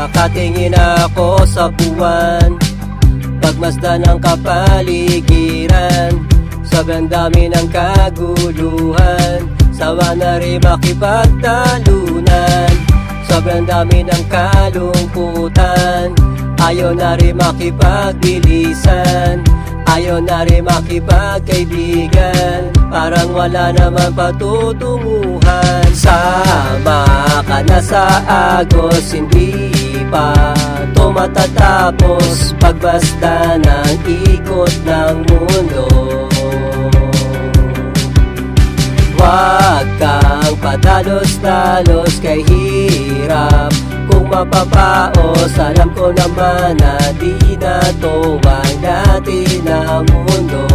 Nakatingin ako sa buwan, pagmasdan ng kapaligiran. Sobrang dami ng kaguluhan, sawa na rin makipagtalunan. Sobrang dami ng kalungkutan, ayaw na rin makipagbilisan. Ayaw na rin makipagkaibigan, parang wala naman patutunguhan. Sama ka na sa agos, hindi pa to matatapos. Pagbasta ng ikot ng mundo, wag kang padalos-dalos kay hirap. Kung mapapaos, alam ko naman na di na to ang dati na mundo.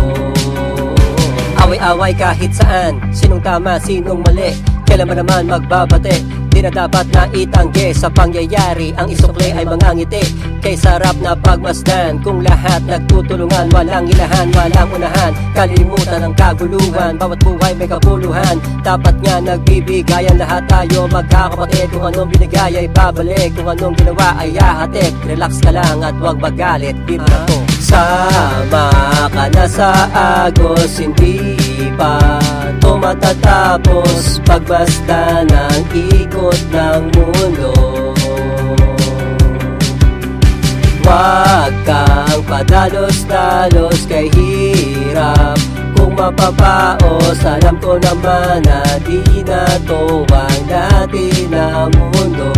Away-away kahit saan, sinong tama, sinong mali, kailan man naman magbabate. Di na dapat na itanggi sa pangyayari, ang isukli ay mga ngiti. Kay sarap na pagmasdan, kung lahat nagtutulungan, walang ilahan, walang unahan. Kalimutan ang kaguluhan, bawat buhay may kabuluhan. Dapat nga nagbibigayan, lahat tayo magkakapatid. Kung anong binigay ay babalik, kung anong ginawa ay hahatid. Relax ka lang at huwag magalit, dito na to. Sama ka na sa agos, hindi pa to matatapos. Pagbasta ng ikot ng mundo, wag kang padalos-dalos kay hirap. Kung mapapaos, alam ko naman na di na to ang dati na mundo.